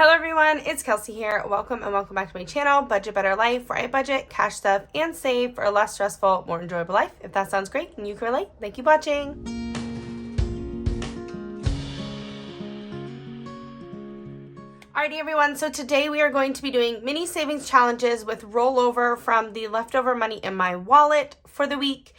Hello everyone, it's Kelsey here. Welcome back to my channel, Budget Better Life, where I budget, cash stuff, and save for a less stressful, more enjoyable life. If that sounds great and you can relate, thank you for watching. Alrighty everyone, so today we are going to be doing mini savings challenges with rollover from the leftover money in my wallet for the week.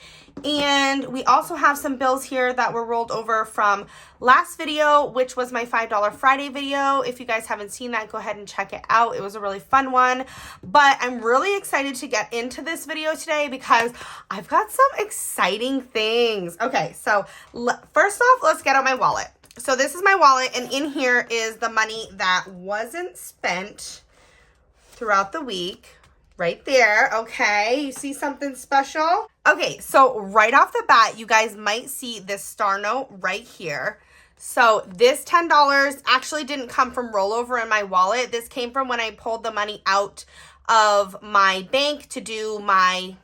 And we also have some bills here that were rolled over from last video, which was my $5 Friday video. If you guys haven't seen that, go ahead and check it out. It was a really fun one. But I'm really excited to get into this video today because I've got some exciting things. Okay, so first off, let's get out my wallet. So this is my wallet, and in here is the money that wasn't spent throughout the week. Right there, okay? You see something special? Okay, so right off the bat, you guys might see this star note right here. So this $10 actually didn't come from rollover in my wallet. This came from when I pulled the money out of my bank to do my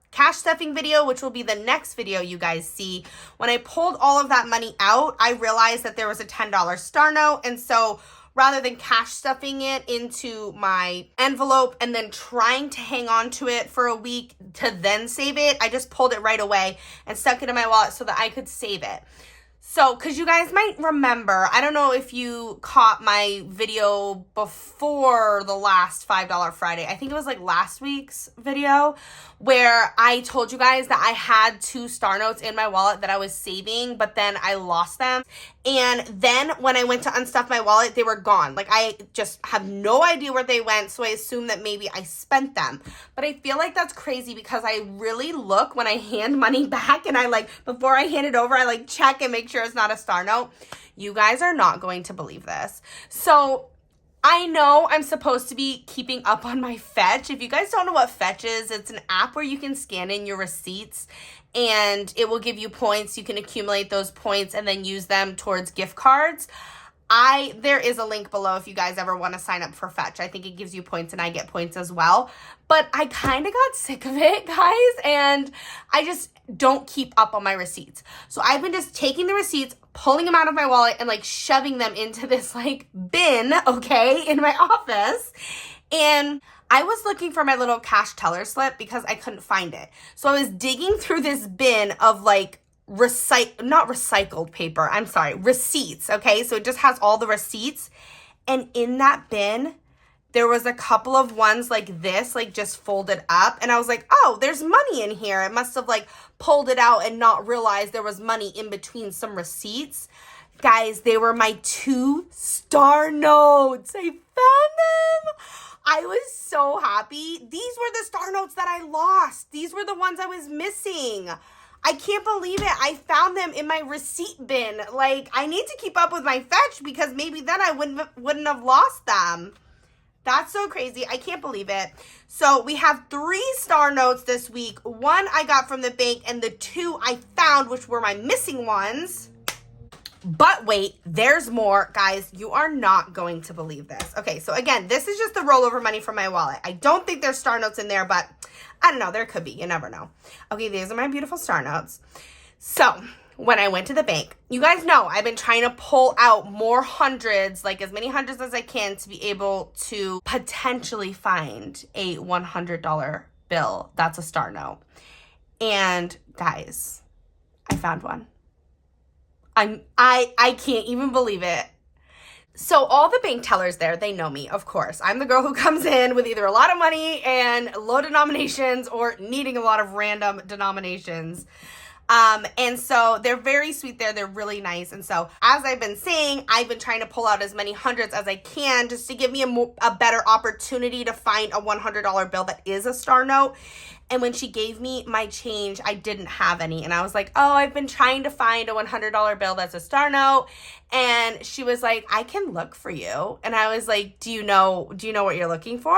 cash stuffing video, which will be the next video you guys see. When I pulled all of that money out, I realized that there was a $10 star note, and so rather than cash stuffing it into my envelope and then trying to hang on to it for a week to then save it, I just pulled it right away and stuck it in my wallet so that I could save it. So, because you guys might remember, I don't know if you caught my video before the last $5 Friday. I think it was like last week's video where I told you guys that I had 2 star notes in my wallet that I was saving, but then I lost them. And then when I went to unstuff my wallet, they were gone. Like, I just have no idea where they went, so I assume that maybe I spent them. But I feel like that's crazy because I really look when I hand money back, and I before I hand it over, I check and make sure it's not a star note. You guys are not going to believe this. So I know I'm supposed to be keeping up on my Fetch. If you guys don't know what Fetch is, it's an app where you can scan in your receipts and it will give you points. You can accumulate those points and then use them towards gift cards. There is a link below if you guys ever want to sign up for Fetch. I think it gives you points and I get points as well. But I kind of got sick of it, guys, and I just don't keep up on my receipts. So I've been just taking the receipts, pulling them out of my wallet and shoving them into this bin, okay, in my office. And I was looking for my little cash teller slip because I couldn't find it. So I was digging through this bin of not recycled paper, I'm sorry, receipts, okay? So it just has all the receipts. And in that bin, there was a couple of ones like this, just folded up. And I was like, oh, there's money in here. It must have pulled it out and not realized there was money in between some receipts. Guys, they were my 2 star notes. I found them. I was so happy. These were the star notes that I lost. These were the ones I was missing. I can't believe it. I found them in my receipt bin. I need to keep up with my Fetch because maybe then I wouldn't have lost them. That's so crazy. I can't believe it. So we have 3 star notes this week. 1 I got from the bank and the 2 I found, which were my missing ones. But wait, there's more. Guys, you are not going to believe this. Okay, so again, this is just the rollover money from my wallet. I don't think there's star notes in there, but I don't know. There could be. You never know. Okay, these are my beautiful star notes. So when I went to the bank, you guys know I've been trying to pull out more hundreds, as many hundreds as I can to be able to potentially find a $100 bill that's a star note. And guys, I found one. I can't even believe it. So all the bank tellers there, they know me, of course. I'm the girl who comes in with either a lot of money and low denominations or needing a lot of random denominations. And so they're very sweet there. They're really nice. And so as I've been saying, I've been trying to pull out as many hundreds as I can just to give me a better opportunity to find a $100 bill that is a star note. And when she gave me my change, I didn't have any. And I was like, oh, I've been trying to find a $100 bill that's a star note. And she was like, I can look for you. And I was like, do you know what you're looking for?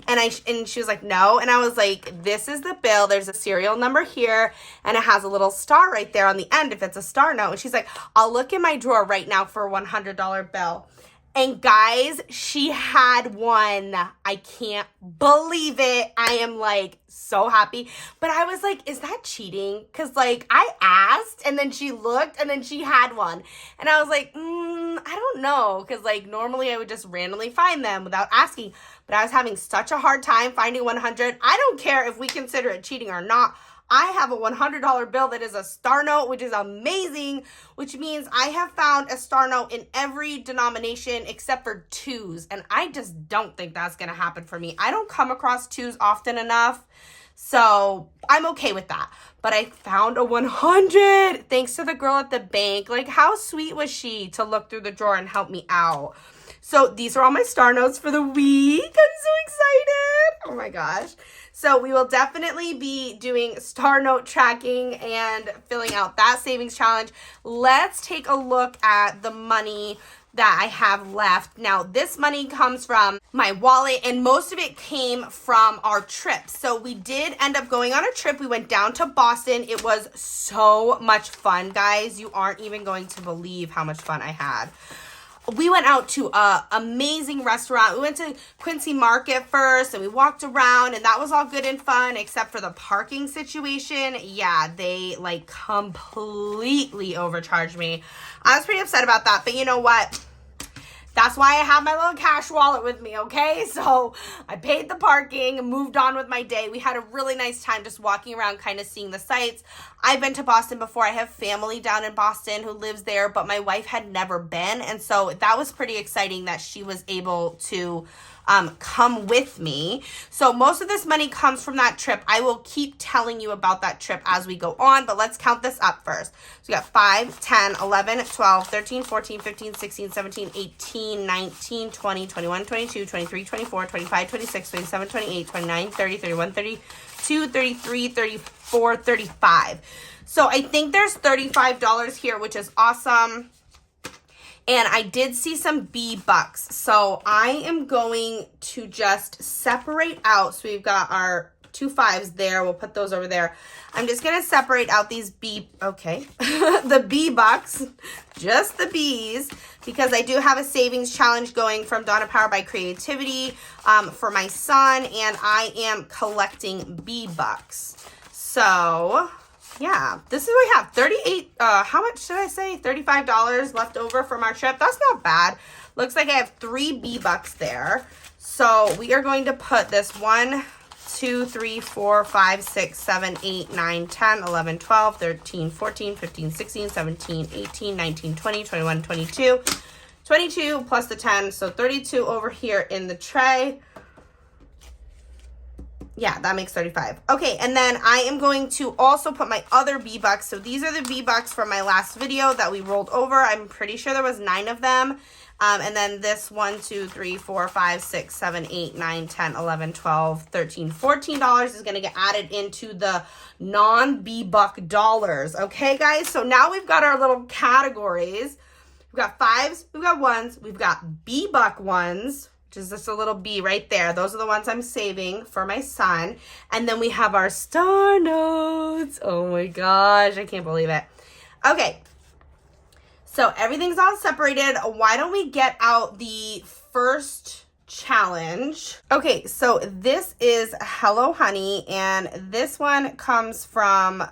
And she was like, no. And I was like, this is the bill. There's a serial number here. And it has a little star right there on the end if it's a star note. And she's like, I'll look in my drawer right now for a $100 bill. And guys, she had one. I can't believe it. I am so happy. But I was like, is that cheating? Because I asked and then she looked and then she had one. And I was like, I don't know, because like normally I would just randomly find them without asking, but I was having such a hard time finding 100. I don't care if we consider it cheating or not. I have a $100 bill that is a star note, which is amazing, which means I have found a star note in every denomination except for twos, and I just don't think that's going to happen for me. I don't come across twos often enough, so I'm okay with that. But I found a 100 thanks to the girl at the bank. Like, how sweet was she to look through the drawer and help me out? So these are all my star notes for the week. I'm so excited. Oh my gosh. So we will definitely be doing star note tracking and filling out that savings challenge. Let's take a look at the money that I have left. Now, this money comes from my wallet, and most of it came from our trip. So we did end up going on a trip. We went down to Boston. It was so much fun, guys. You aren't even going to believe how much fun I had. We went out to an amazing restaurant. We went to Quincy Market first, and we walked around, and that was all good and fun, except for the parking situation. Yeah, they like completely overcharged me. I was pretty upset about that, but you know what? That's why I have my little cash wallet with me, okay? So I paid the parking and moved on with my day. We had a really nice time just walking around, kind of seeing the sights. I've been to Boston before. I have family down in Boston who lives there, but my wife had never been. And so that was pretty exciting that she was able to come with me. So most of this money comes from that trip. I will keep telling you about that trip as we go on, but let's count this up first. So we got 5, 10, 11, 12, 13, 14, 15, 16, 17, 18, 19, 20, 21, 22, 23, 24, 25, 26, 27, 28, 29, 30, 31, 32, 33, 34, 35. So I think there's $35 here, which is awesome. And I did see some B-Bucks. So I am going to just separate out. So we've got our 2 5s there. We'll put those over there. I'm just going to separate out these the B-Bucks, just the B's, because I do have a savings challenge going from Donna Power by Creativity for my son, and I am collecting B-Bucks. So yeah, this is what we have. 38, how much did I say? $35 left over from our trip. That's not bad. Looks like I have 3 B-Bucks there. So we are going to put this 1, 2, 3, 4, 5, 6, 7, 8, 9, 10, 11, 12, 13, 14, 15, 16, 17, 18, 19, 20, 21, 22. 22 plus the 10, so 32 over here in the tray. Yeah, that makes 35. Okay, and then I am going to also put my other B-Bucks. So these are the B-Bucks from my last video that we rolled over. I'm pretty sure there was 9 of them. And then this 1, 2, 3, 4, 5, 6, 7, 8, 9, 10, 11, 12, 13, $14 is going to get added into the non-B-Buck dollars. Okay, guys? So now we've got our little categories. We've got 5s, we've got 1s, we've got B-Buck ones, which is just a little B right there. Those are the ones I'm saving for my son. And then we have our star notes. Oh my gosh, I can't believe it. Okay, so everything's all separated. Why don't we get out the first challenge? Okay, so this is Hello Honey, and this one comes from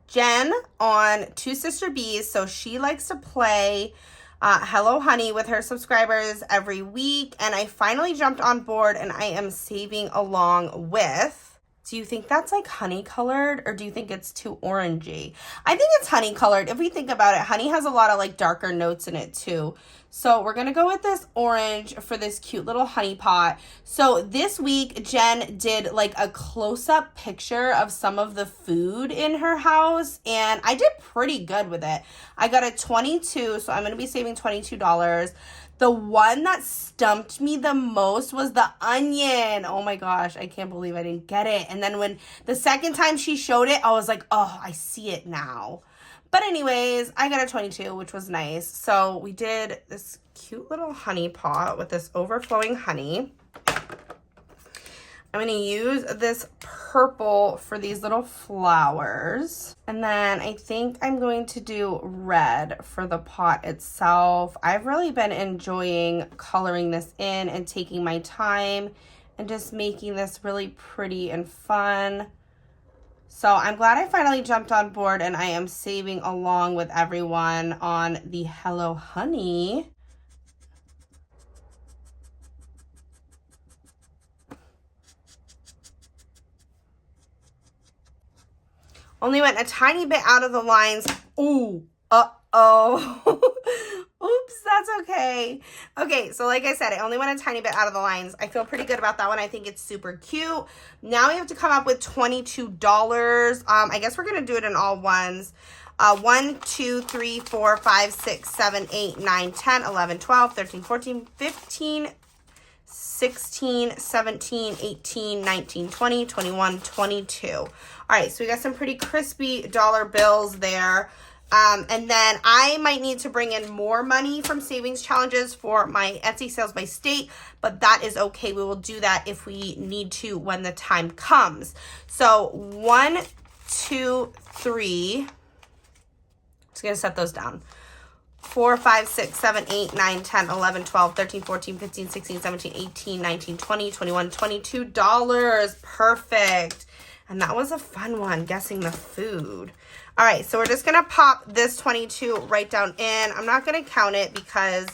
Jen on Two Sister Bees. So she likes to play Hello Honey with her subscribers every week, and I finally jumped on board and I am saving along with. Do you think that's like honey colored, or do you think it's too orangey? I think it's honey colored. If we think about it, honey has a lot of like darker notes in it too. So we're going to go with this orange for this cute little honey pot. So this week, Jen did like a close-up picture of some of the food in her house, and I did pretty good with it. I got a 22, so I'm going to be saving $22. The one that stumped me the most was the onion. Oh my gosh, I can't believe I didn't get it. And then when the second time she showed it, I was like, oh, I see it now. But anyways, I got a 22, which was nice. So we did this cute little honey pot with this overflowing honey. I'm going to use this purple for these little flowers. And then I think I'm going to do red for the pot itself. I've really been enjoying coloring this in and taking my time and just making this really pretty and fun. So I'm glad I finally jumped on board, and I am saving along with everyone on the Hello Honey Only went a tiny bit out of the lines. Ooh, uh-oh. Oops, that's okay. Okay, so like I said, I only went a tiny bit out of the lines. I feel pretty good about that one. I think it's super cute. Now we have to come up with $22. I guess we're going to do it in all ones. 1, 2, 3, 4, 5, 6, 7, 8, 9, 10, 11, 12, 13, 14, 15, 16, 17, 18, 19, 20, 21, 22. All right, so we got some pretty crispy dollar bills there. And then I might need to bring in more money from savings challenges for my Etsy sales by state, but that is okay. We will do that if we need to when the time comes. So 1, 2, 3. Just going to set those down. 4, 5, 6, 7, 8, 9, 10, 11, 12, 13, 14, 15, 16, 17, 18, 19, 20, 21, $22. Perfect. And that was a fun one, guessing the food. All right, so we're just going to pop this 22 right down in. I'm not going to count it because,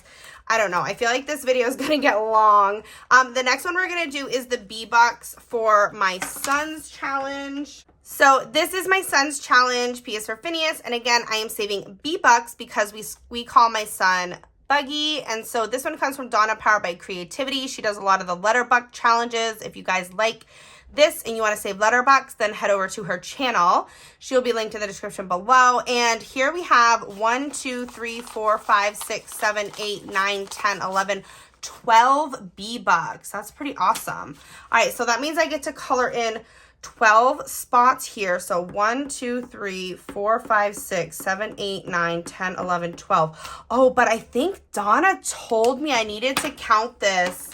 I don't know, I feel like this video is going to get long. The next one we're going to do is the B-Bucks for my son's challenge. So this is my son's challenge, P is for Phineas. And again, I am saving B-Bucks because we call my son Buggy. And so this one comes from Donna, Powered by Creativity. She does a lot of the letter buck challenges. If you guys like this and you want to save letter bucks, then head over to her channel. She'll be linked in the description below. And here we have 1, 2, 3, 4, 5, 6, 7, 8, 9, 10, 11, 12 B-Bucks. That's pretty awesome. All right, so that means I get to color in 12 spots here. So 1, 2, 3, 4, 5, 6, 7, 8, 9, 10, 11, 12. Oh, but I think Donna told me I needed to count this.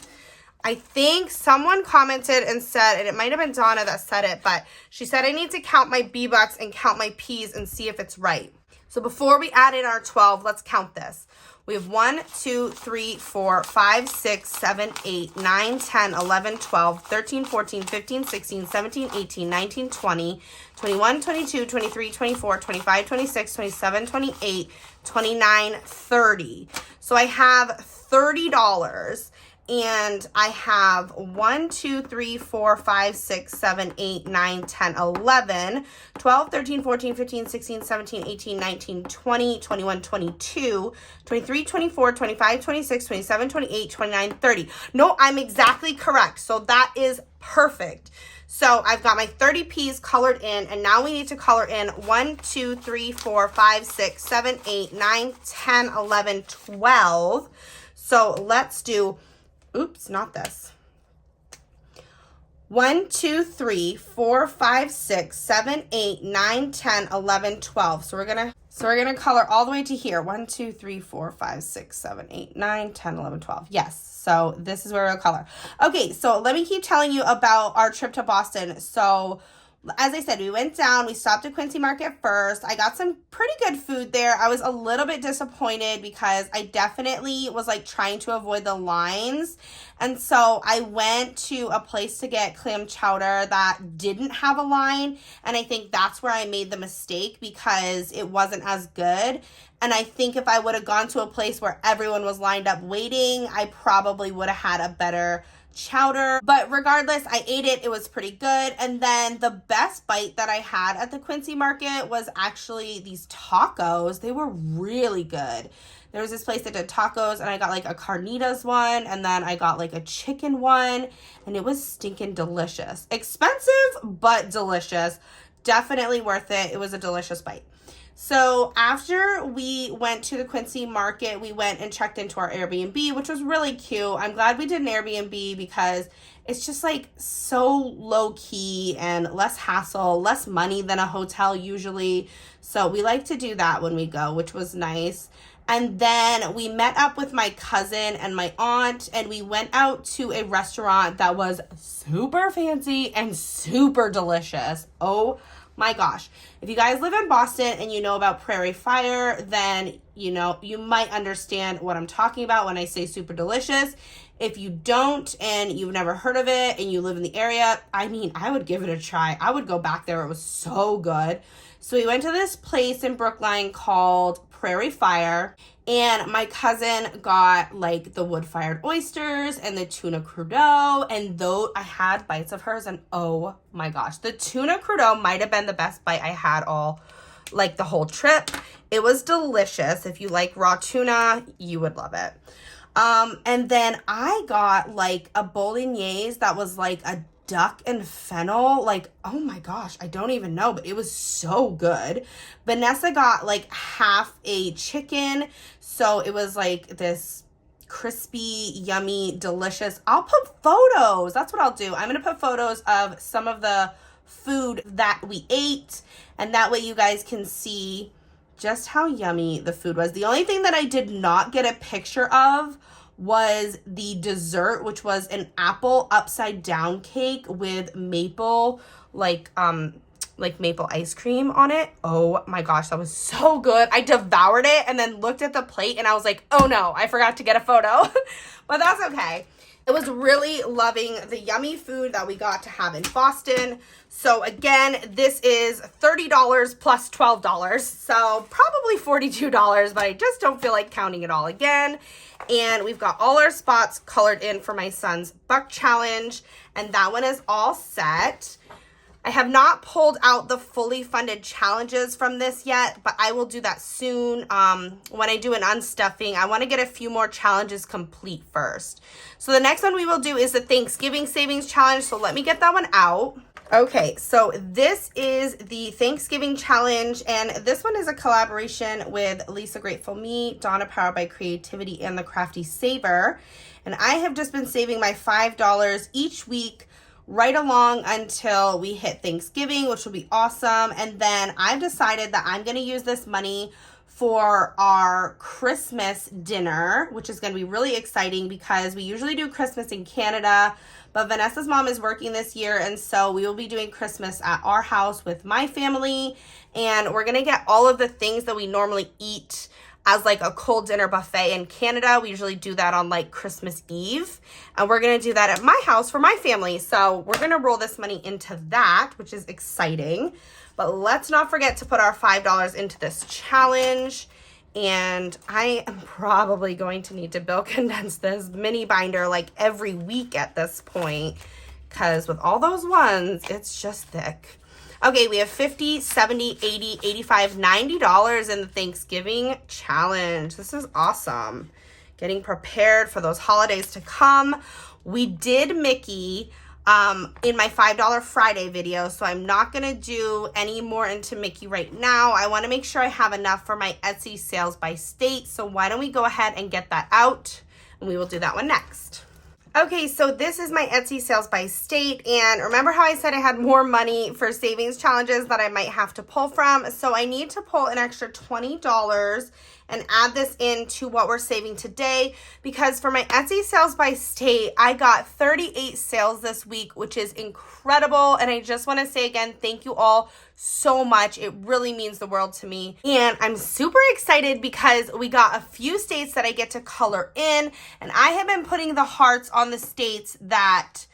I think someone commented and said, and it might have been Donna that said it, but she said I need to count my B-Bucks and count my P's and see if it's right. So before we add in our 12, let's count this. We have 1, 2, 3, 4, 5, 6, 7, 8, 9, 10, 11, 12, 13, 14, 15, 16, 17, 18, 19, 20, 21, 22, 23, 24, 25, 26, 27, 28, 29, 30. So I have $30. And I have 1, 2, 3, 4, 5, 6, 7, 8, 9, 10, 11, 12, 13, 14, 15, 16, 17, 18, 19, 20, 21, 22, 23, 24, 25, 26, 27, 28, 29, 30. No, I'm exactly correct. So that is perfect. So I've got my 30 P's colored in, and now we need to color in 1, 2, 3, 4, 5, 6, 7, 8, 9, 10, 11, 12. So let's do... Oops, not this. 1, 2, 3, 4, 5, 6, 7, 8, 9, 10, 11, 12. So we're gonna color all the way to here. 1, 2, 3, 4, 5, 6, 7, 8, 9, 10, 11, 12. Yes. So this is where we'll color. Okay, so let me keep telling you about our trip to Boston. So as I said, we went down, we stopped at Quincy Market first. I got some pretty good food there. I was a little bit disappointed because I definitely was like trying to avoid the lines. And so I went to a place to get clam chowder that didn't have a line. And I think that's where I made the mistake because it wasn't as good. And I think if I would have gone to a place where everyone was lined up waiting, I probably would have had a better chowder. But regardless, I ate it. It was pretty good. And then the best bite that I had at the Quincy Market was actually these tacos. They were really good. There was this place that did tacos, and I got like a carnitas one, and then I got like a chicken one, and it was stinking delicious. Expensive, but delicious. Definitely worth it. It was a delicious bite. So after we went to the Quincy Market, we went and checked into our Airbnb, which was really cute. I'm glad we did an Airbnb because it's just like so low key and less hassle, less money than a hotel usually. So we like to do that when we go, which was nice. And then we met up with my cousin and my aunt, and we went out to a restaurant that was super fancy and super delicious. Oh my gosh. If you guys live in Boston and you know about Prairie Fire, then you know, you might understand what I'm talking about when I say super delicious. If you don't and you've never heard of it and you live in the area, I mean, I would give it a try. I would go back there. It was so good. So we went to this place in Brookline called Prairie Fire, And my cousin got like the wood-fired oysters and the tuna crudeau. And though I had bites of hers, and oh my gosh, the tuna crudeau might have been the best bite I had all, like the whole trip. It was delicious. If you like raw tuna, you would love it. And then I got like a bolognese that was like a duck and fennel. Like, oh my gosh, I don't even know, but it was so good. Vanessa got like half a chicken. So it was like this crispy, yummy, delicious. I'll put photos. That's what I'll do. I'm going to put photos of some of the food that we ate. And that way you guys can see just how yummy the food was. The only thing that I did not get a picture of was the dessert, which was an apple upside down cake with maple, like maple ice cream on it. Oh my gosh, that was so good. I devoured it and then looked at the plate and I was like, oh no, I forgot to get a photo. But that's okay. I was really loving the yummy food that we got to have in Boston. So again, this is $30 plus $12. So probably $42, but I just don't feel like counting it all again. And we've got all our spots colored in for my son's buck challenge. And that one is all set. I have not pulled out the fully funded challenges from this yet, but I will do that soon. When I do an unstuffing, I want to get a few more challenges complete first. So the next one we will do is the Thanksgiving Savings Challenge. So let me get that one out. Okay, so this is the Thanksgiving Challenge, and this one is a collaboration with Lisa Grateful Me, Donna Powered by Creativity, and the Crafty Saver. And I have just been saving my $5 each week right along until we hit Thanksgiving, which will be awesome. And then I've decided that I'm going to use this money for our Christmas dinner, which is going to be really exciting because we usually do Christmas in Canada, but Vanessa's mom is working this year, and so we will be doing Christmas at our house with my family, and we're going to get all of the things that we normally eat as like a cold dinner buffet in Canada. We usually do that on like Christmas Eve, and we're going to do that at my house for my family. So we're going to roll this money into that, which is exciting. But let's not forget to put our $5 into this challenge. And I am probably going to need to bill condense this mini binder like every week at this point, because with all those ones, it's just thick. Okay, we have $50, $70, $80, $85, $90 in the Thanksgiving challenge. This is awesome. Getting prepared for those holidays to come. We did Mickey in my $5 Friday video, so I'm not going to do any more into Mickey right now. I want to make sure I have enough for my Etsy sales by state, so why don't we go ahead and get that out, and we will do that one next. Okay, so this is my Etsy sales by state, and remember how I said I had more money for savings challenges that I might have to pull from? So I need to pull an extra $20 and add this into what we're saving today, because for my Etsy sales by state, I got 38 sales this week, which is incredible. And I just want to say again, thank you all so much. It really means the world to me. And I'm super excited because we got a few states that I get to color in, and I have been putting the hearts on the states that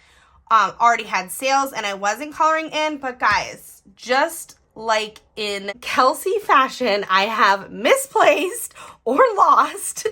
already had sales and I wasn't coloring in. But guys, just like in Kelsey fashion, I have misplaced or lost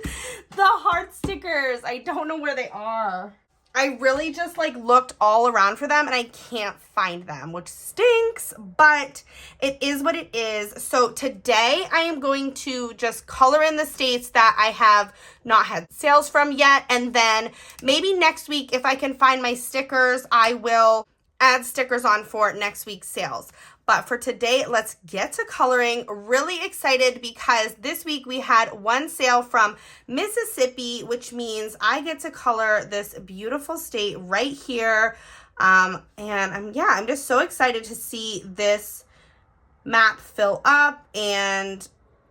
the heart stickers. I don't know where they are. I really just like looked all around for them and I can't find them, which stinks, but it is what it is. So today I am going to just color in the states that I have not had sales from yet. And then maybe next week, if I can find my stickers, I will add stickers on for next week's sales. But for today, let's get to coloring. Really excited because this week we had one sale from Mississippi, which means I get to color this beautiful state right here. And I'm just so excited to see this map fill up and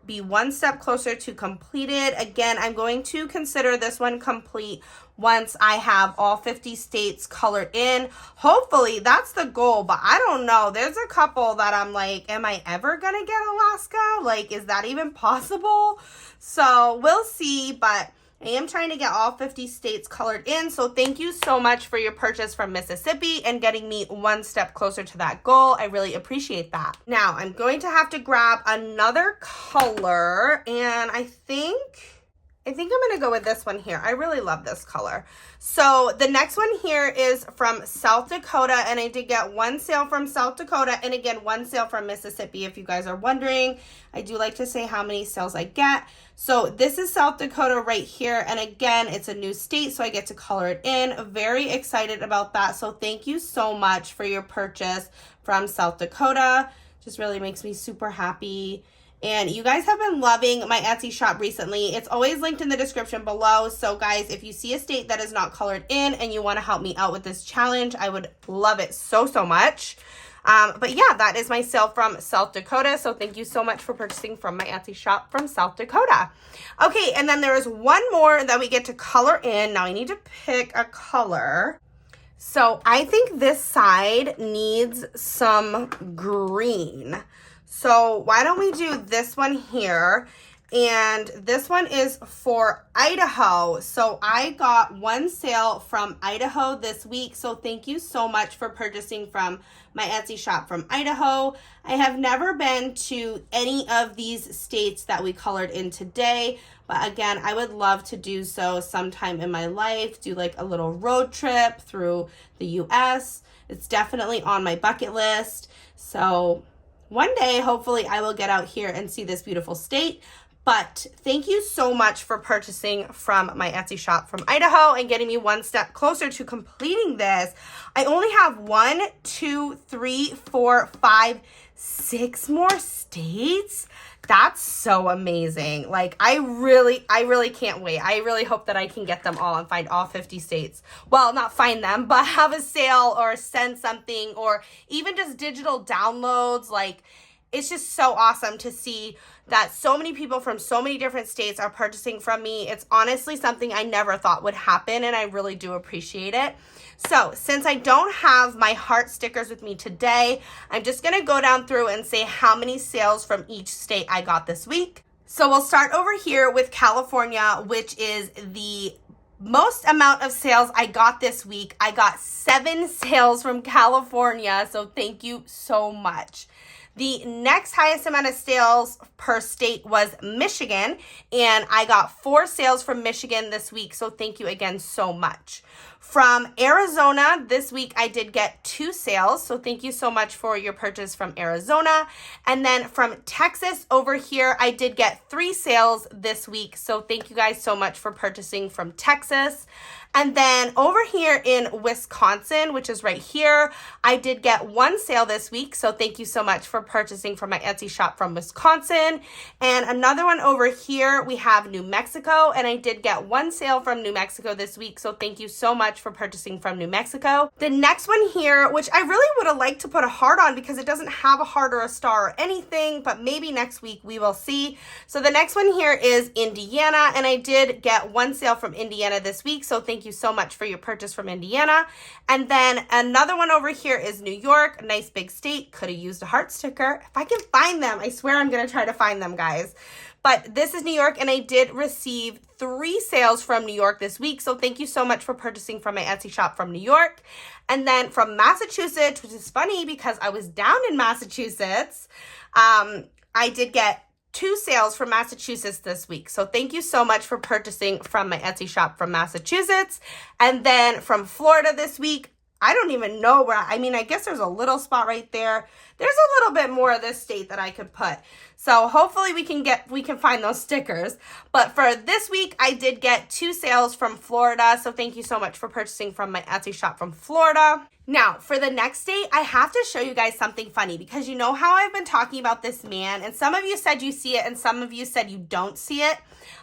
be one step closer to completed. Again, I'm going to consider this one complete once I have all 50 states colored in. Hopefully that's the goal, but I don't know. There's a couple that I'm like, am I ever gonna get Alaska? Like, is that even possible? So we'll see, but I am trying to get all 50 states colored in. So thank you so much for your purchase from Mississippi and getting me one step closer to that goal. I really appreciate that. Now I'm going to have to grab another color, and I think I think I'm going to go with this one here. I really love this color. So the next one here is from South Dakota, and I did get one sale from South Dakota, and again, one sale from Mississippi, if you guys are wondering. I do like to say how many sales I get. So this is South Dakota right here, and again, it's a new state, so I get to color it in. Very excited about that. So thank you so much for your purchase from South Dakota. Just really makes me super happy. And you guys have been loving my Etsy shop recently. It's always linked in the description below. So guys, if you see a state that is not colored in and you want to help me out with this challenge, I would love it so much. But yeah, that is my sale from South Dakota. So thank you so much for purchasing from my Etsy shop from South Dakota. Okay, and then there is one more that we get to color in. Now I need to pick a color. So I think this side needs some green. So why don't we do this one here? And this one is for Idaho. So I got one sale from Idaho this week. So thank you so much for purchasing from my Etsy shop from Idaho. I have never been to any of these states that we colored in today. But again, I would love to do so sometime in my life. Do like a little road trip through the US. It's definitely on my bucket list. So one day, hopefully, I will get out here and see this beautiful state. But thank you so much for purchasing from my Etsy shop from Idaho and getting me one step closer to completing this. I only have 1, 2, 3, 4, 5, 6 more states. That's so amazing. Like, I really can't wait. I really hope that I can get them all and find all 50 states. Well, not find them, but have a sale or send something or even just digital downloads. Like, it's just so awesome to see that so many people from so many different states are purchasing from me. It's honestly something I never thought would happen, and I really do appreciate it. So since I don't have my heart stickers with me today, I'm just going to go down through and say how many sales from each state I got this week. So we'll start over here with California, which is the most amount of sales I got this week. I got 7 sales from California, so thank you so much. The next highest amount of sales per state was Michigan, and I got 4 sales from Michigan this week, so thank you again so much. From Arizona, this week I did get 2 sales, so thank you so much for your purchase from Arizona. And then from Texas over here, I did get 3 sales this week, so thank you guys so much for purchasing from Texas. And then over here in Wisconsin, which is right here, I did get 1 sale this week. So thank you so much for purchasing from my Etsy shop from Wisconsin. And another one over here, we have New Mexico. And I did get 1 sale from New Mexico this week. So thank you so much for purchasing from New Mexico. The next one here, which I really would have liked to put a heart on because it doesn't have a heart or a star or anything, but maybe next week we will see. So the next one here is Indiana. And I did get 1 sale from Indiana this week. So thank you so much for your purchase from Indiana. And then another one over here is New York, a nice big state. Could have used a heart sticker. If I can find them, I swear I'm going to try to find them, guys. But this is New York, and I did receive 3 sales from New York this week. So thank you so much for purchasing from my Etsy shop from New York. And then from Massachusetts, which is funny because I was down in Massachusetts, I did get 2 sales from Massachusetts this week. So thank you so much for purchasing from my Etsy shop from Massachusetts. And then from Florida this week, I don't even know where, I guess there's a little spot right there. There's a little bit more of this state that I could put. So hopefully we can find those stickers. But for this week, I did get 2 sales from Florida. So thank you so much for purchasing from my Etsy shop from Florida. Now, for the next state, I have to show you guys something funny because you know how I've been talking about this man, and some of you said you see it and some of you said you don't see it.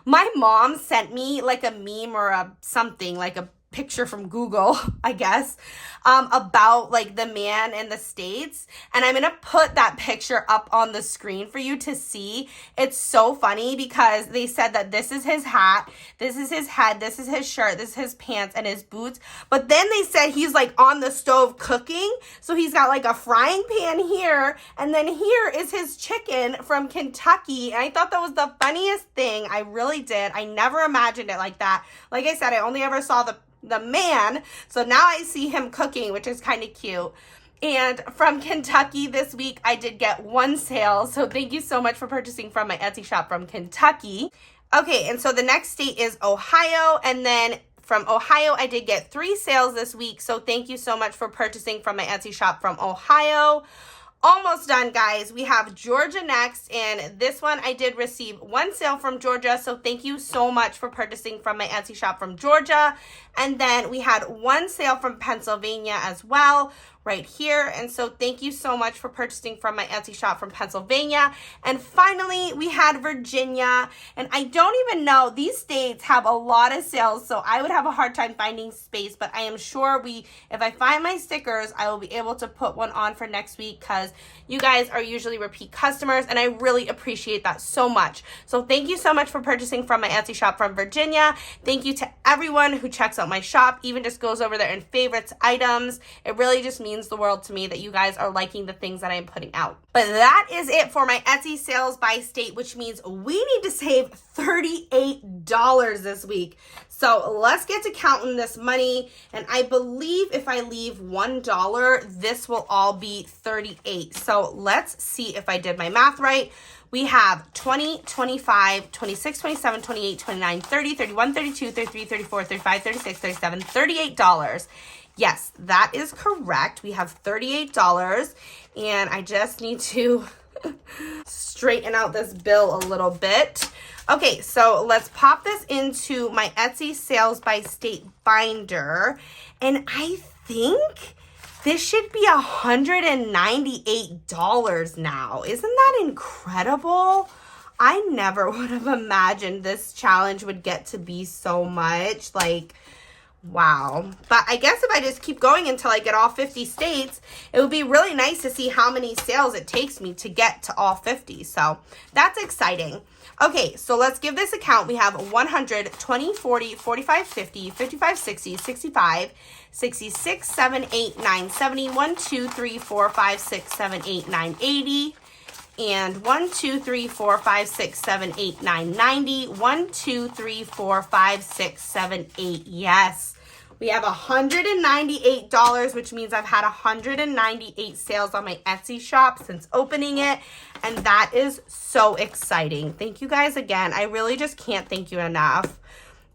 My mom sent me like a meme or something, like a picture from Google, I guess, about like the man in the States. And I'm going to put that picture up on the screen for you to see. It's so funny because they said that this is his hat, this is his head, this is his shirt, this is his pants and his boots. But then they said he's like on the stove cooking. So he's got like a frying pan here. And then here is his chicken from Kentucky. And I thought that was the funniest thing. I really did. I never imagined it like that. Like I said, I only ever saw the man, so now I see him cooking, which is kind of cute. And from Kentucky this week, I did get 1 sale, so thank you so much for purchasing from my Etsy shop from Kentucky. Okay, and so the next state is Ohio, and then from Ohio, I did get 3 sales this week, so thank you so much for purchasing from my Etsy shop from Ohio. Almost done, guys. We have Georgia next, and this one I did receive 1 sale from Georgia, so thank you so much for purchasing from my Etsy shop from Georgia. And then we had 1 sale from Pennsylvania as well, right here, and so thank you so much for purchasing from my Etsy shop from Pennsylvania. And finally, we had Virginia, and I don't even know, these states have a lot of sales, so I would have a hard time finding space, but I am sure if I find my stickers, I will be able to put one on for next week, because you guys are usually repeat customers, and I really appreciate that so much. So thank you so much for purchasing from my Etsy shop from Virginia. Thank you to everyone who checks out my shop, even just goes over there and favorites items. It really just means the world to me that you guys are liking the things that I'm putting out. But that is it for my Etsy sales by state, which means we need to save $38 this week. So let's get to counting this money, and I believe if I leave $1, this will all be 38. So let's see if I did my math right. We have 20, 25, 26, 27, 28, 29, 30, 31, 32, 33, 34, 35, 36, 37, $38. Yes, that is correct. We have $38, and I just need to straighten out this bill a little bit. Okay, so let's pop this into my Etsy sales by state binder, and I think this should be $198 now. Isn't that incredible? I never would have imagined this challenge would get to be so much. Like, wow. But I guess if I just keep going until I get all 50 states, it would be really nice to see how many sales it takes me to get to all 50. So that's exciting. Okay, so let's give this a count. We have 100, 20, 40, 45, 50, 55, 60, 65, 66, 7, 8, 9, 70, 1, 2, 3, 4, 5, 6, 7, 8, 9, 80. And 1, 2, 3, 4, 5, 6, 7, 8, 9, 90. 1, 2, 3, 4, 5, 6, 7, 8. Yes. We have $198, which means I've had 198 sales on my Etsy shop since opening it. And that is so exciting. Thank you guys again. I really just can't thank you enough.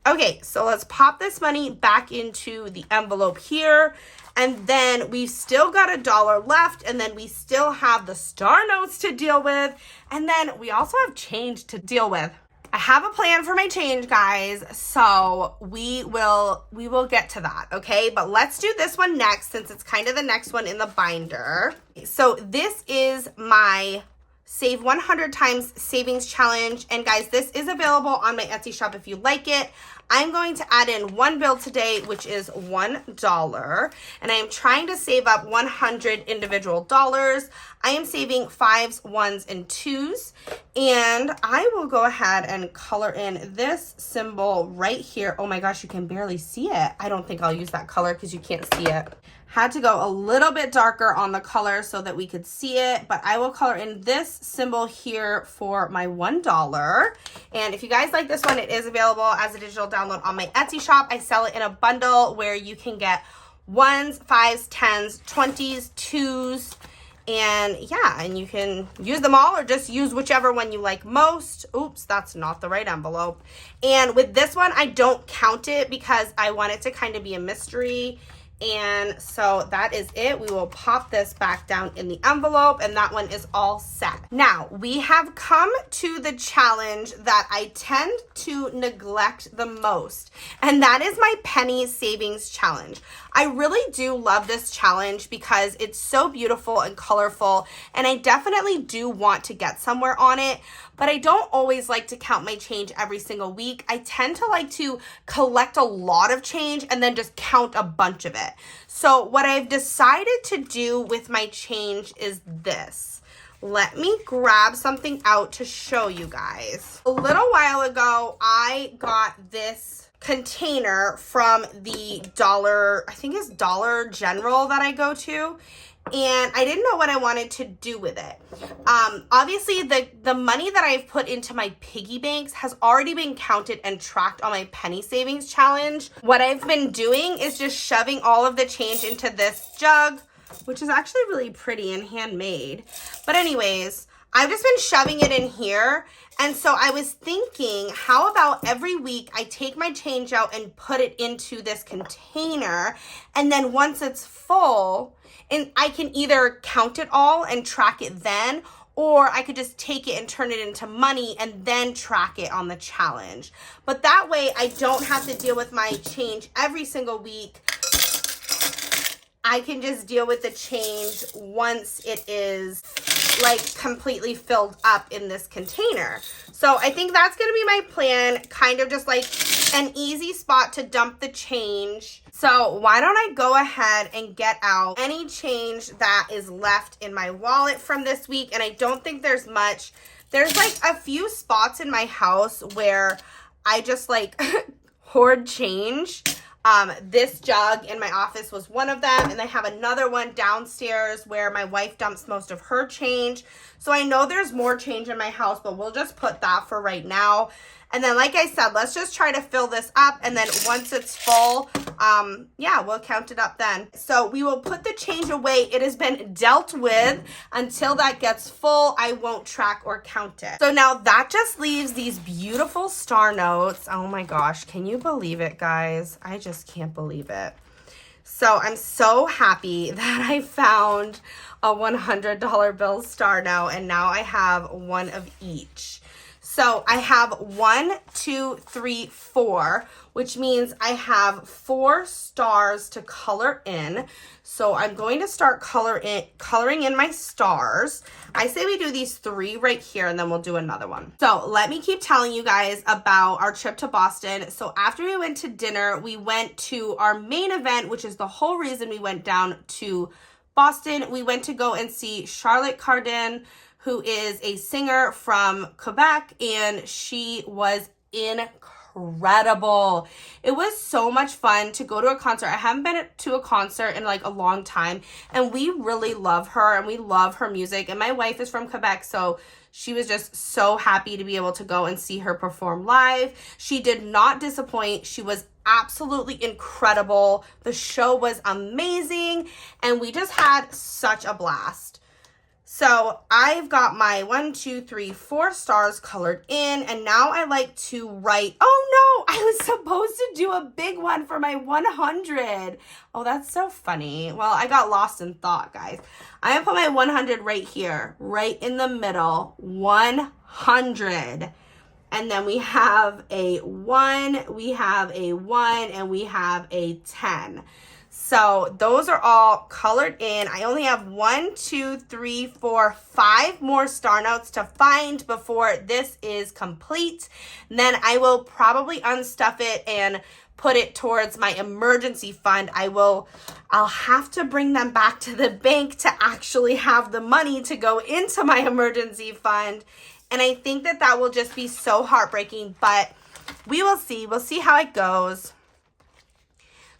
Okay, so let's pop this money back into the envelope here. And then we've still got $1 left, and then we still have the star notes to deal with, and then we also have change to deal with. I have a plan for my change, guys, so we will get to that, okay? But let's do this one next, since it's kind of the next one in the binder. So this is my Save 100 Times Savings Challenge, and guys, this is available on my Etsy shop if you like it. I'm going to add in 1 bill today, which is $1, and I am trying to save up 100 individual dollars. I am saving 5s, 1s, and 2s, and I will go ahead and color in this symbol right here. Oh my gosh, you can barely see it. I don't think I'll use that color because you can't see it. Had to go a little bit darker on the color so that we could see it, but I will color in this symbol here for my $1. And if you guys like this one, it is available as a digital download on my Etsy shop. I sell it in a bundle where you can get 1s, 5s, 10s, 20s, 2s, and yeah, and you can use them all or just use whichever one you like most. Oops, that's not the right envelope. And with this one, I don't count it because I want it to kind of be a mystery. And so that is it. We will pop this back down in the envelope, and that one is all set. Now, we have come to the challenge that I tend to neglect the most, and that is my penny savings challenge. I really do love this challenge because it's so beautiful and colorful, and I definitely do want to get somewhere on it, but I don't always like to count my change every single week. I tend to like to collect a lot of change and then just count a bunch of it. So what I've decided to do with my change is this. Let me grab something out to show you guys. A little while ago, I got this container from the I think it's Dollar General that I go to, and I didn't know what I wanted to do with it. Obviously, the money that I've put into my piggy banks has already been counted and tracked on my penny savings challenge. What I've been doing is just shoving all of the change into this jug, which is actually really pretty and handmade. But anyways, I've just been shoving it in here. And so I was thinking, how about every week I take my change out and put it into this container. And then once it's full, and I can either count it all and track it then, or I could just take it and turn it into money and then track it on the challenge. But that way I don't have to deal with my change every single week. I can just deal with the change once it is like completely filled up in this container. So I think that's gonna be my plan, kind of just like an easy spot to dump the change. So why don't I go ahead and get out any change that is left in my wallet from this week. And I don't think there's much. There's like a few spots in my house where I just like hoard change. This jug in my office was one of them, and I have another one downstairs where my wife dumps most of her change. So I know there's more change in my house, but we'll just put that for right now. And then, like I said, let's just try to fill this up, and then once it's full, yeah, we'll count it up then. So we will put the change away. It has been dealt with. Until that gets full, I won't track or count it. So now that just leaves these beautiful star notes. Oh my gosh, can you believe it, guys? I just can't believe it. So I'm so happy that I found a $100 bill star note, and now I have one of each. So I have 1, 2, 3, 4, which means I have 4 stars to color in. So I'm going to start coloring in my stars. I say we do these 3 right here, and then we'll do another one. So let me keep telling you guys about our trip to Boston. So after we went to dinner, we went to our main event, which is the whole reason we went down to Boston. We went to go and see Charlotte Cardin, who is a singer from Quebec, and she was incredible. It was so much fun to go to a concert. I haven't been to a concert in like a long time, and we really love her, and we love her music, and my wife is from Quebec, so she was just so happy to be able to go and see her perform live. She did not disappoint. She was absolutely incredible. The show was amazing, and we just had such a blast. So I've got my 1, 2, 3, 4 stars colored in, and now I like to write, oh no, I was supposed to do a big one for my 100. Oh, that's so funny. Well, I got lost in thought, guys. I'm gonna put my 100 right here, right in the middle, 100. And then we have a 1, we have a 1, and we have a 10. So those are all colored in. I only have 1, 2, 3, 4, 5 more star notes to find before this is complete. And then I will probably unstuff it and put it towards my emergency fund. I'll have to bring them back to the bank to actually have the money to go into my emergency fund. And I think that that will just be so heartbreaking, but we will see. We'll see how it goes.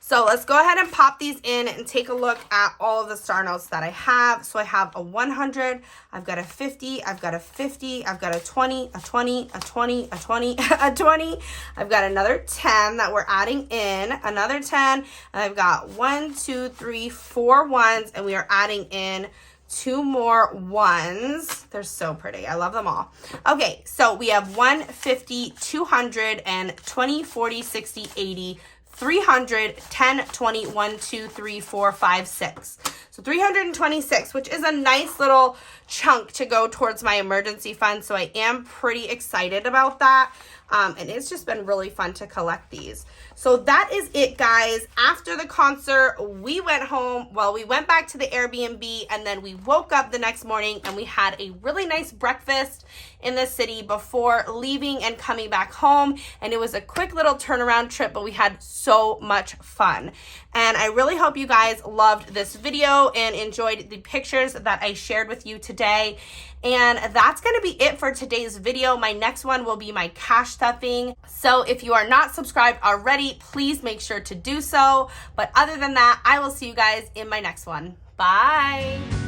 So let's go ahead and pop these in and take a look at all of the star notes that I have. So I have a 100, I've got a 50, I've got a 50, I've got a 20, a 20, a 20, a 20, a 20. I've got another 10 that we're adding in, another 10. And I've got 1, 2, 3, 4 ones, and we are adding in 2 more ones. They're so pretty. I love them all. Okay, so we have 1, 50, 200, and 20, 40, 60, 80, 300, 10, 20, 1, 2, 3, 4, 5, 6. So 326, which is a nice little chunk to go towards my emergency fund. So I am pretty excited about that. And it's just been really fun to collect these. So that is it, guys. After the concert, we went home. Well, we went back to the Airbnb, and then we woke up the next morning and we had a really nice breakfast in the city before leaving and coming back home. And it was a quick little turnaround trip, but we had so much fun. And I really hope you guys loved this video and enjoyed the pictures that I shared with you today. And that's going to be it for today's video. My next one will be my cash stuffing. So if you are not subscribed already, please make sure to do so. But other than that, I will see you guys in my next one. Bye.